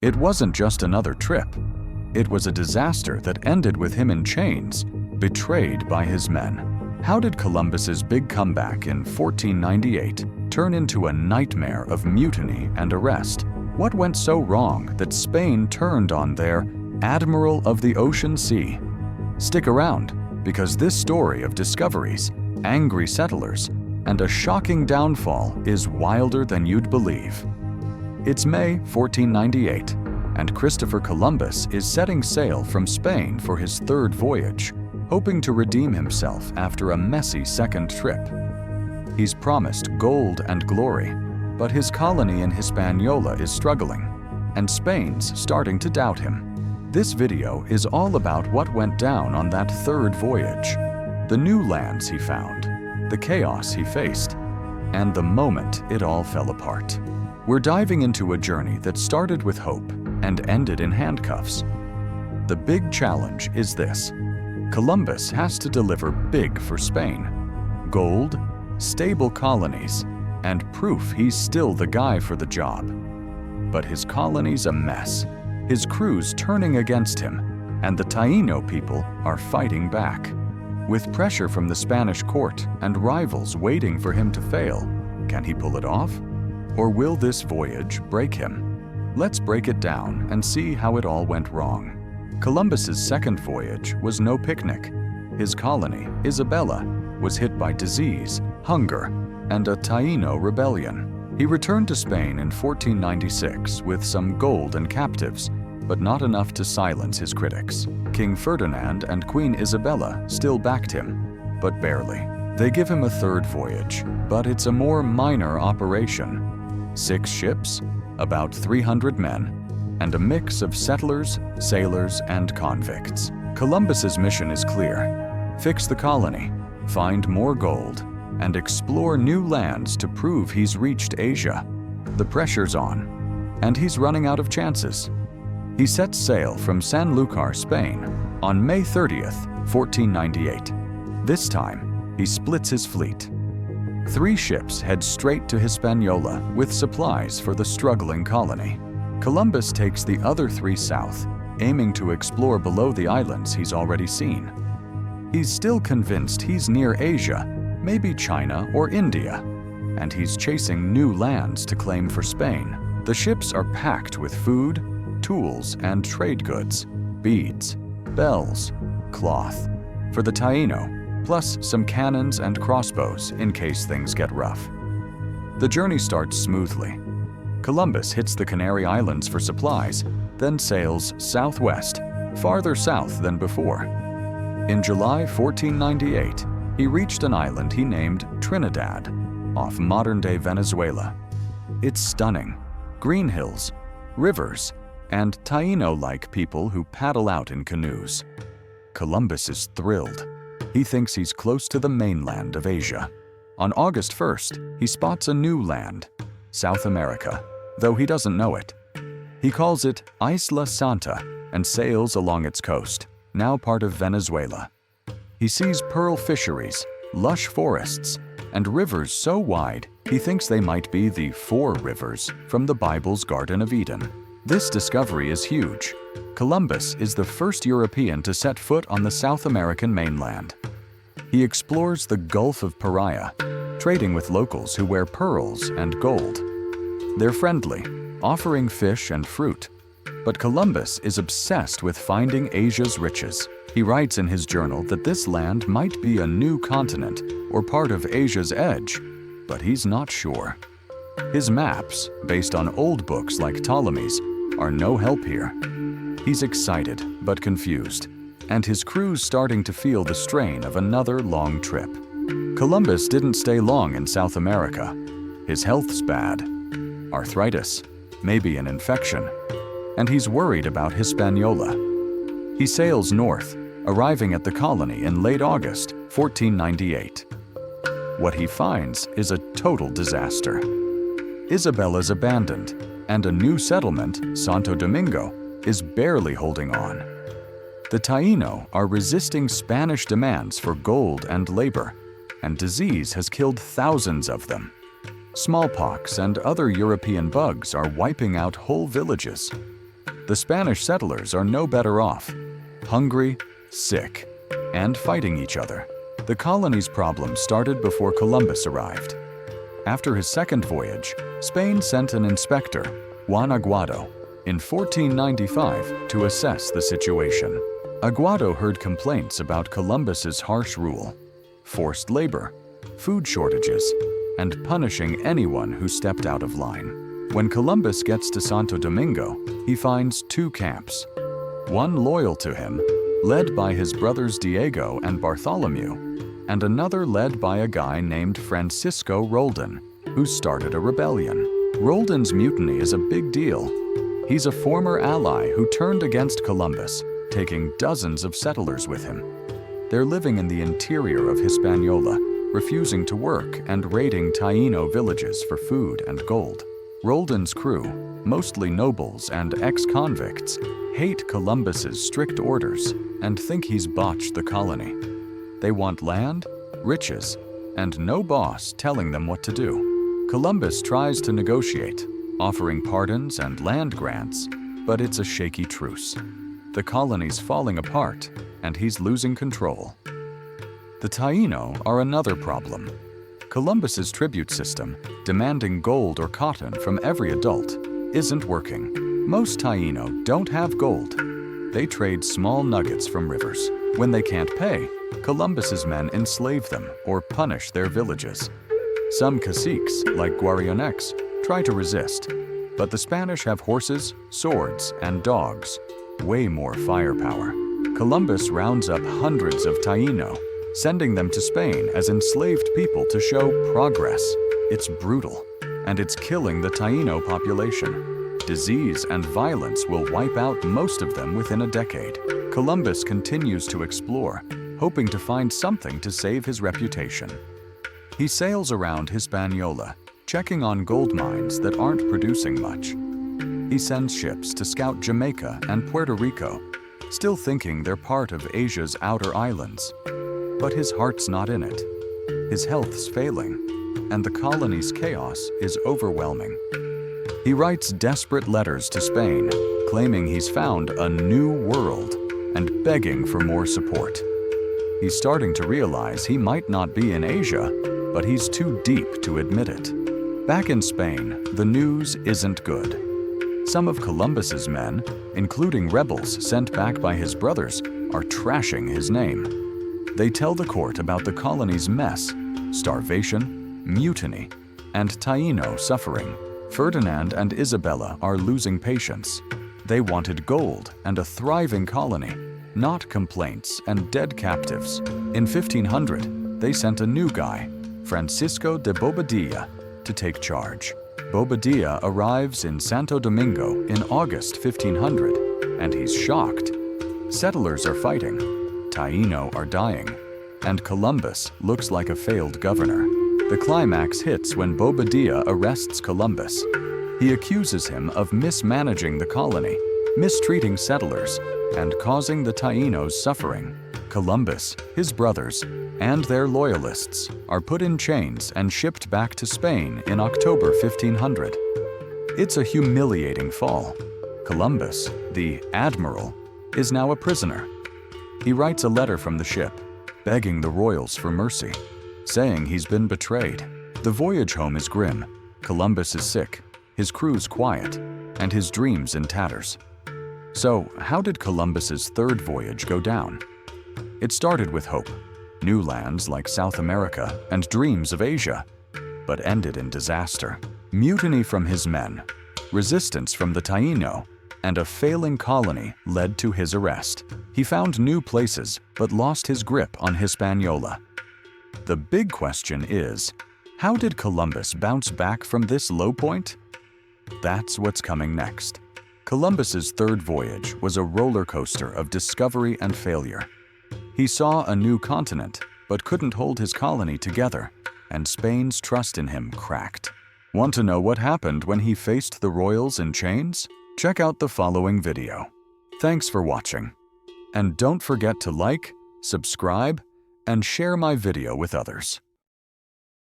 It wasn't just another trip. It was a disaster that ended with him in chains, betrayed by his men. How did Columbus's big comeback in 1498 turn into a nightmare of mutiny and arrest? What went so wrong that Spain turned on their Admiral of the Ocean Sea? Stick around, because this story of discoveries, angry settlers, and a shocking downfall is wilder than you'd believe. It's May 1498, and Christopher Columbus is setting sail from Spain for his third voyage, hoping to redeem himself after a messy second trip. He's promised gold and glory, but his colony in Hispaniola is struggling, and Spain's starting to doubt him. This video is all about what went down on that third voyage, the new lands he found, the chaos he faced, and the moment it all fell apart. We're diving into a journey that started with hope and ended in handcuffs. The big challenge is this: Columbus has to deliver big for Spain: gold, stable colonies, and proof he's still the guy for the job. But his colony's a mess, his crew's turning against him, and the Taino people are fighting back. With pressure from the Spanish court and rivals waiting for him to fail, can he pull it off? Or will this voyage break him? Let's break it down and see how it all went wrong. Columbus's second voyage was no picnic. His colony, Isabella, was hit by disease, hunger, and a Taino rebellion. He returned to Spain in 1496 with some gold and captives, but not enough to silence his critics. King Ferdinand and Queen Isabella still backed him, but barely. They give him a third voyage, but it's a more minor operation. 6 ships, about 300 men, and a mix of settlers, sailors, and convicts. Columbus's mission is clear: fix the colony, find more gold, and explore new lands to prove he's reached Asia. The pressure's on, and he's running out of chances. He sets sail from Sanlúcar, Spain, on May 30th, 1498. This time, he splits his fleet. 3 ships head straight to Hispaniola with supplies for the struggling colony. Columbus takes the other 3 south, aiming to explore below the islands he's already seen. He's still convinced he's near Asia, maybe China or India, and he's chasing new lands to claim for Spain. The ships are packed with food, tools, and trade goods, beads, bells, cloth, for the Taino, plus some cannons and crossbows in case things get rough. The journey starts smoothly. Columbus hits the Canary Islands for supplies, then sails southwest, farther south than before. In July 1498, he reached an island he named Trinidad, off modern-day Venezuela. It's stunning: green hills, rivers, and Taino-like people who paddle out in canoes. Columbus is thrilled. He thinks he's close to the mainland of Asia. On August 1st, he spots a new land, South America, though he doesn't know it. He calls it Isla Santa and sails along its coast, now part of Venezuela. He sees pearl fisheries, lush forests, and rivers so wide he thinks they might be the 4 rivers from the Bible's Garden of Eden. This discovery is huge. Columbus is the first European to set foot on the South American mainland. He explores the Gulf of Paria, trading with locals who wear pearls and gold. They're friendly, offering fish and fruit. But Columbus is obsessed with finding Asia's riches. He writes in his journal that this land might be a new continent or part of Asia's edge, but he's not sure. His maps, based on old books like Ptolemy's, are no help here. He's excited but confused, and his crew's starting to feel the strain of another long trip. Columbus didn't stay long in South America. His health's bad. Arthritis, maybe an infection, and he's worried about Hispaniola. He sails north, arriving at the colony in late August 1498. What he finds is a total disaster. Isabella's abandoned, and a new settlement, Santo Domingo, is barely holding on. The Taino are resisting Spanish demands for gold and labor, and disease has killed thousands of them. Smallpox and other European bugs are wiping out whole villages. The Spanish settlers are no better off, hungry, sick, and fighting each other. The colony's problems started before Columbus arrived. After his second voyage, Spain sent an inspector, Juan Aguado, in 1495 to assess the situation. Aguado heard complaints about Columbus's harsh rule, forced labor, food shortages, and punishing anyone who stepped out of line. When Columbus gets to Santo Domingo, he finds two camps, one loyal to him, led by his brothers Diego and Bartholomew, and another led by a guy named Francisco Roldan, who started a rebellion. Roldan's mutiny is a big deal. He's a former ally who turned against Columbus, taking dozens of settlers with him. They're living in the interior of Hispaniola, refusing to work and raiding Taino villages for food and gold. Roldan's crew, mostly nobles and ex-convicts, hate Columbus's strict orders and think he's botched the colony. They want land, riches, and no boss telling them what to do. Columbus tries to negotiate, offering pardons and land grants, but it's a shaky truce. The colony's falling apart, and he's losing control. The Taino are another problem. Columbus's tribute system, demanding gold or cotton from every adult, isn't working. Most Taino don't have gold. They trade small nuggets from rivers. When they can't pay, Columbus's men enslave them or punish their villages. Some caciques, like Guarionex, try to resist, but the Spanish have horses, swords, and dogs, way more firepower. Columbus rounds up hundreds of Taino, sending them to Spain as enslaved people to show progress. It's brutal, and it's killing the Taino population. Disease and violence will wipe out most of them within a decade. Columbus continues to explore, hoping to find something to save his reputation. He sails around Hispaniola, checking on gold mines that aren't producing much. He sends ships to scout Jamaica and Puerto Rico, still thinking they're part of Asia's outer islands. But his heart's not in it. His health's failing, and the colony's chaos is overwhelming. He writes desperate letters to Spain, claiming he's found a new world and begging for more support. He's starting to realize he might not be in Asia, but he's too deep to admit it. Back in Spain, the news isn't good. Some of Columbus's men, including rebels sent back by his brothers, are trashing his name. They tell the court about the colony's mess, starvation, mutiny, and Taino suffering. Ferdinand and Isabella are losing patience. They wanted gold and a thriving colony, not complaints and dead captives. In 1500, they sent a new guy, Francisco de Bobadilla, to take charge. Bobadilla arrives in Santo Domingo in August 1500, and he's shocked. Settlers are fighting, Taino are dying, and Columbus looks like a failed governor. The climax hits when Bobadilla arrests Columbus. He accuses him of mismanaging the colony, mistreating settlers, and causing the Tainos suffering. Columbus, his brothers, and their loyalists are put in chains and shipped back to Spain in October 1500. It's a humiliating fall. Columbus, the admiral, is now a prisoner. He writes a letter from the ship, begging the royals for mercy, saying he's been betrayed. The voyage home is grim. Columbus is sick, his crew's quiet, and his dreams in tatters. So, how did Columbus's third voyage go down? It started with hope, new lands like South America and dreams of Asia, but ended in disaster. Mutiny from his men, resistance from the Taino, and a failing colony led to his arrest. He found new places, but lost his grip on Hispaniola. The big question is, how did Columbus bounce back from this low point? That's what's coming next. Columbus's third voyage was a roller coaster of discovery and failure. He saw a new continent, but couldn't hold his colony together, and Spain's trust in him cracked. Want to know what happened when he faced the royals in chains? Check out the following video. Thanks for watching. And don't forget to like, subscribe, and share my video with others.